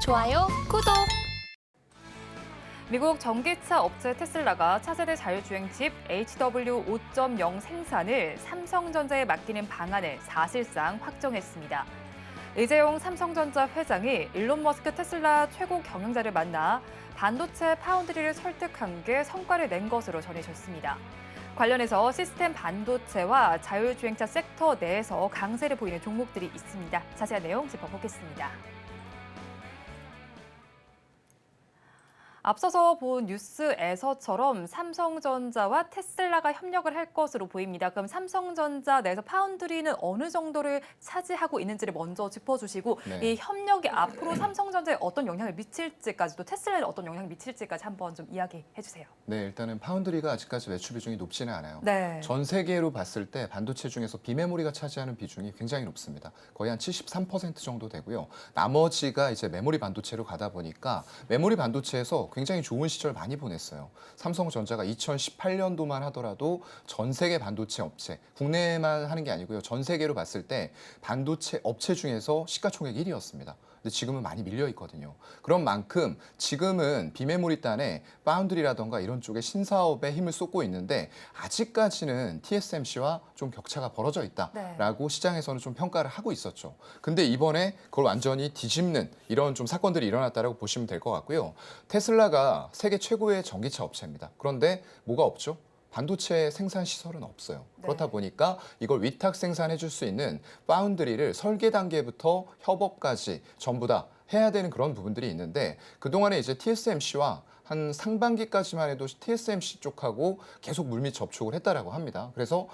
좋아요, 구독! 미국 전기차 업체 테슬라가 차세대 자율주행 칩 HW 5.0 생산을 삼성전자에 맡기는 방안을 사실상 확정했습니다. 이재용 삼성전자 회장이 일론 머스크 테슬라 최고 경영자를 만나 반도체 파운드리를 설득한 게 성과를 낸 것으로 전해졌습니다. 관련해서 시스템 반도체와 자율주행차 섹터 내에서 강세를 보이는 종목들이 있습니다. 자세한 내용 짚어보겠습니다. 앞서서 본 뉴스에서처럼 삼성전자와 테슬라가 협력을 할 것으로 보입니다. 그럼 삼성전자 내에서 파운드리는 어느 정도를 차지하고 있는지를 먼저 짚어주시고 이 협력이 앞으로 삼성전자에 어떤 영향을 미칠지까지 또 테슬라에 어떤 영향을 미칠지까지 한번 좀 이야기해 주세요. 네, 일단은 파운드리가 아직까지 매출 비중이 높지는 않아요. 네. 전 세계로 봤을 때 반도체 중에서 비메모리가 차지하는 비중이 굉장히 높습니다. 거의 한 73% 정도 되고요. 나머지가 이제 메모리 반도체로 가다 보니까 메모리 반도체에서 굉장히 좋은 시절 많이 보냈어요. 삼성전자가 2018년도만 하더라도 전 세계 반도체 업체, 국내만 하는 게 아니고요. 전 세계로 봤을 때 반도체 업체 중에서 시가총액 1위였습니다. 근데 지금은 많이 밀려 있거든요. 그런 만큼 지금은 비메모리 단에 파운드리라던가 이런 쪽에 신사업에 힘을 쏟고 있는데 아직까지는 TSMC와 좀 격차가 벌어져 있다라고 시장에서는 좀 평가를 하고 있었죠. 근데 이번에 그걸 완전히 뒤집는 이런 좀 사건들이 일어났다라고 보시면 될 것 같고요. 테슬라가 세계 최고의 전기차 업체입니다. 그런데 뭐가 없죠? 반도체 생산 시설은 없어요. 그렇다 보니까 이걸 위탁 생산해 줄 수 있는 파운드리를 설계 단계부터 협업까지 전부 다 해야 되는 그런 부분들이 있는데 그동안에 이제 TSMC와 한 상반기까지만 해도 TSMC 쪽하고 계속 물밑 접촉을 했다라고 합니다. 그래서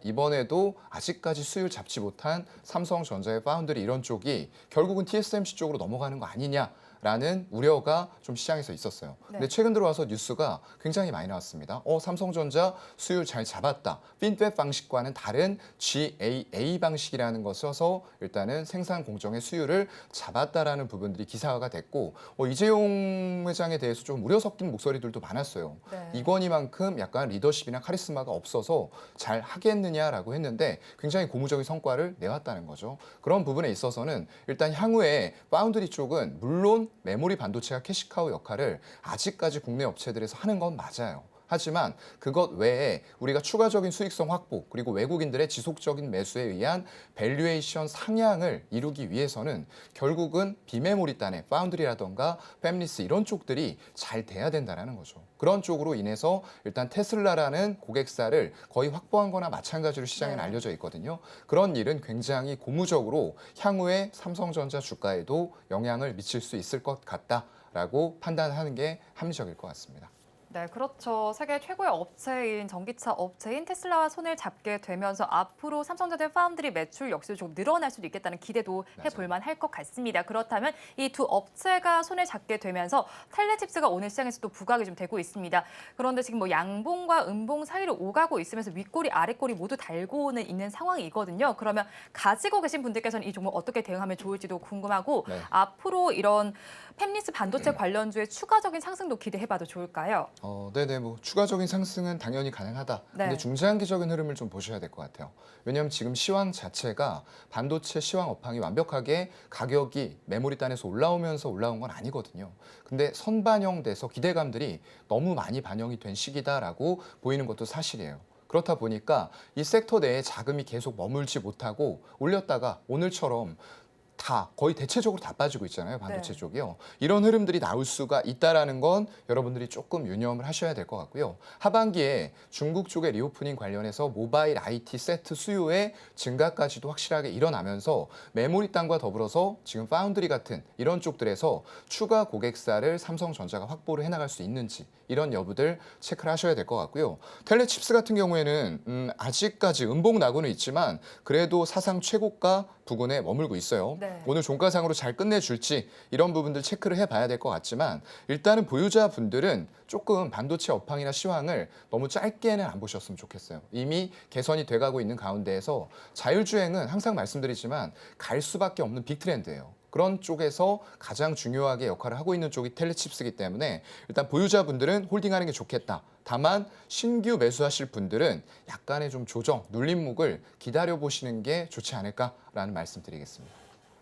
이번에도 아직까지 수율 잡지 못한 삼성전자의 파운드리 이런 쪽이 결국은 TSMC 쪽으로 넘어가는 거 아니냐. 라는 우려가 좀 시장에서 있었어요. 근데 최근 들어와서 뉴스가 굉장히 많이 나왔습니다. 삼성전자 수율 잘 잡았다. 핀팹 방식과는 다른 GAA 방식이라는 것을 써서 일단은 생산 공정의 수율을 잡았다라는 부분들이 기사화가 됐고 이재용 회장에 대해서 좀 우려 섞인 목소리들도 많았어요. 이건희만큼 약간 리더십이나 카리스마가 없어서 잘 하겠느냐라고 했는데 굉장히 고무적인 성과를 내왔다는 거죠. 그런 부분에 있어서는 일단 향후에 파운드리 쪽은 물론 메모리 반도체와 캐시카우 역할을 아직까지 국내 업체들에서 하는 건 맞아요. 하지만 그것 외에 우리가 추가적인 수익성 확보 그리고 외국인들의 지속적인 매수에 의한 밸류에이션 상향을 이루기 위해서는 결국은 비메모리 단의 파운드리라던가 팹리스 이런 쪽들이 잘 돼야 된다는 거죠. 그런 쪽으로 인해서 일단 테슬라라는 고객사를 거의 확보한 거나 마찬가지로 시장에는 알려져 있거든요. 그런 일은 굉장히 고무적으로 향후에 삼성전자 주가에도 영향을 미칠 수 있을 것 같다라고 판단하는 게 합리적일 것 같습니다. 네, 그렇죠. 세계 최고의 업체인 전기차 업체인 테슬라와 손을 잡게 되면서 앞으로 삼성전자 파운드리 매출 역시 좀 늘어날 수도 있겠다는 기대도 해볼 만할 것 같습니다. 그렇다면 이 두 업체가 손을 잡게 되면서 텔레칩스가 오늘 시장에서 또 부각이 좀 되고 있습니다. 그런데 지금 뭐 양봉과 음봉 사이를 오가고 있으면서 윗꼬리, 아랫꼬리 모두 달고는 있는 상황이거든요. 그러면 가지고 계신 분들께서는 이 종목 어떻게 대응하면 좋을지도 궁금하고 앞으로 이런 팹리스 반도체 관련주의 추가적인 상승도 기대해봐도 좋을까요? 네네, 뭐 추가적인 상승은 당연히 가능하다. 근데 중장기적인 흐름을 좀 보셔야 될 것 같아요. 왜냐하면 지금 시황 자체가 반도체 시황 업황이 완벽하게 가격이 메모리 단에서 올라오면서 올라온 건 아니거든요. 근데 선반영돼서 기대감들이 너무 많이 반영이 된 시기다라고 보이는 것도 사실이에요. 그렇다 보니까 이 섹터 내에 자금이 계속 머물지 못하고 올렸다가 오늘처럼 다 거의 대체적으로 다 빠지고 있잖아요. 반도체 쪽이요. 이런 흐름들이 나올 수가 있다라는 건 여러분들이 조금 유념을 하셔야 될 것 같고요. 하반기에 중국 쪽의 리오프닝 관련해서 모바일 IT 세트 수요의 증가까지도 확실하게 일어나면서 메모리 땅과 더불어서 지금 파운드리 같은 이런 쪽들에서 추가 고객사를 삼성전자가 확보를 해나갈 수 있는지 이런 여부들 체크를 하셔야 될 것 같고요. 텔레칩스 같은 경우에는 아직까지 음봉 나고는 있지만 그래도 사상 최고가 부근에 머물고 있어요. 오늘 종가상으로 잘 끝내줄지 이런 부분들 체크를 해봐야 될 것 같지만 일단은 보유자분들은 조금 반도체 업황이나 시황을 너무 짧게는 안 보셨으면 좋겠어요. 이미 개선이 돼가고 있는 가운데에서 자율주행은 항상 말씀드리지만 갈 수밖에 없는 빅트렌드예요. 그런 쪽에서 가장 중요하게 역할을 하고 있는 쪽이 텔레칩스이기 때문에 일단 보유자분들은 홀딩하는 게 좋겠다. 다만 신규 매수하실 분들은 약간의 좀 조정, 눌림목을 기다려보시는 게 좋지 않을까라는 말씀 드리겠습니다.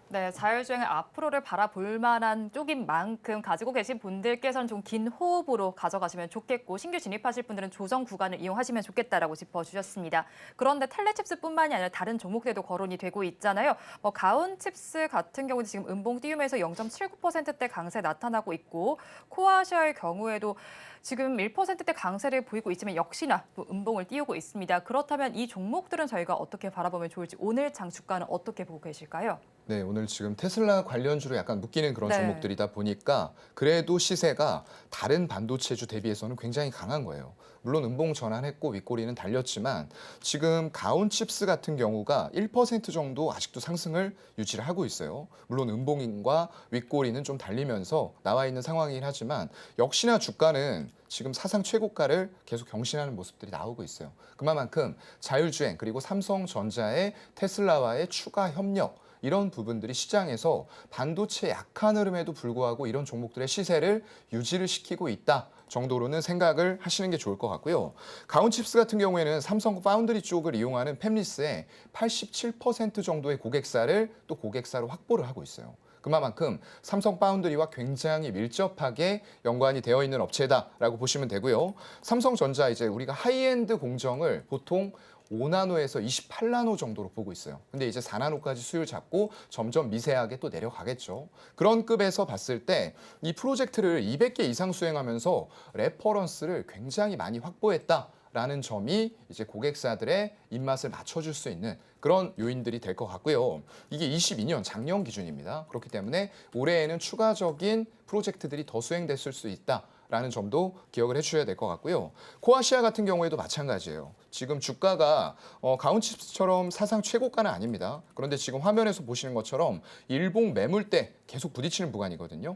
네, 자율주행의 앞으로를 바라볼 만한 쪽인 만큼 가지고 계신 분들께서는 좀 긴 호흡으로 가져가시면 좋겠고 신규 진입하실 분들은 조정 구간을 이용하시면 좋겠다라고 짚어주셨습니다. 그런데 텔레칩스뿐만이 아니라 다른 종목들도 거론이 되고 있잖아요. 가온칩스 같은 경우는 지금 음봉 띄우면서 0.79%대 강세 나타나고 있고 코아시아의 경우에도 지금 1%대 강세를 보이고 있지만 역시나 또 음봉을 띄우고 있습니다. 그렇다면 이 종목들은 저희가 어떻게 바라보면 좋을지 오늘 장 주가는 어떻게 보고 계실까요? 네, 오늘 지금 테슬라 관련주로 약간 묶이는 그런 네. 종목들이다 보니까 그래도 시세가 다른 반도체주 대비해서는 굉장히 강한 거예요. 물론 음봉 전환했고 윗꼬리는 달렸지만 지금 가온칩스 같은 경우가 1% 정도 아직도 상승을 유지를 하고 있어요. 물론 음봉과 윗꼬리는 좀 달리면서 나와 있는 상황이긴 하지만 역시나 주가는 지금 사상 최고가를 계속 경신하는 모습들이 나오고 있어요. 그만큼 자율주행 그리고 삼성전자의 테슬라와의 추가 협력 이런 부분들이 시장에서 반도체 약한 흐름에도 불구하고 이런 종목들의 시세를 유지를 시키고 있다 정도로는 생각을 하시는 게 좋을 것 같고요. 가온칩스 같은 경우에는 삼성 파운드리 쪽을 이용하는 팹리스의 87% 정도의 고객사를 또 고객사로 확보를 하고 있어요. 그만큼 삼성 파운드리와 굉장히 밀접하게 연관이 되어 있는 업체다라고 보시면 되고요. 삼성전자 이제 우리가 하이엔드 공정을 보통 5나노에서 28나노 정도로 보고 있어요. 근데 이제 4나노까지 수율 잡고 점점 미세하게 또 내려가겠죠. 그런 급에서 봤을 때 이 프로젝트를 200개 이상 수행하면서 레퍼런스를 굉장히 많이 확보했다라는 점이 이제 고객사들의 입맛을 맞춰줄 수 있는 그런 요인들이 될 것 같고요. 이게 22년 작년 기준입니다. 그렇기 때문에 올해에는 추가적인 프로젝트들이 더 수행됐을 수 있다. 라는 점도 기억을 해주셔야 될 것 같고요. 코아시아 같은 경우에도 마찬가지예요. 지금 주가가 가온칩스처럼 사상 최고가는 아닙니다. 그런데 지금 화면에서 보시는 것처럼 일봉 매물대 계속 부딪히는 구간이거든요.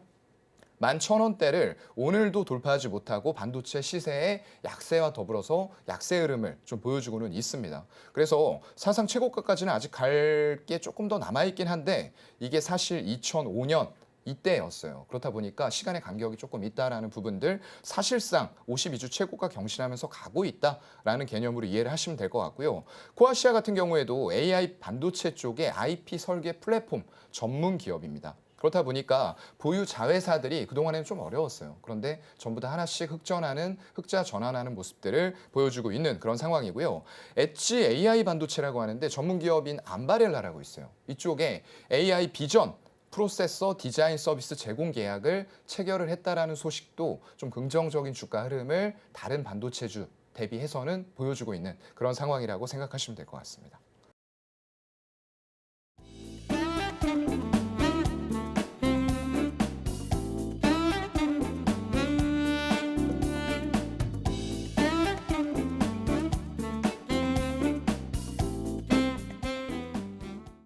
11,000원대를 오늘도 돌파하지 못하고 반도체 시세의 약세와 더불어서 약세 흐름을 좀 보여주고는 있습니다. 그래서 사상 최고가까지는 아직 갈 게 조금 더 남아있긴 한데 이게 사실 2005년 이때였어요. 그렇다 보니까 시간의 간격이 조금 있다라는 부분들 사실상 52주 최고가 경신하면서 가고 있다라는 개념으로 이해를 하시면 될 것 같고요. 코아시아 같은 경우에도 AI 반도체 쪽의 IP 설계 플랫폼 전문 기업입니다. 그렇다 보니까 보유 자회사들이 그동안에는 좀 어려웠어요. 그런데 전부 다 하나씩 흑자 전환하는 모습들을 보여주고 있는 그런 상황이고요. 엣지 AI 반도체라고 하는데 전문 기업인 암바렐라라고 있어요. 이쪽에 AI 비전 프로세서 디자인 서비스 제공 계약을 체결을 했다라는 소식도 좀 긍정적인 주가 흐름을 다른 반도체주 대비해서는 보여주고 있는 그런 상황이라고 생각하시면 될 것 같습니다.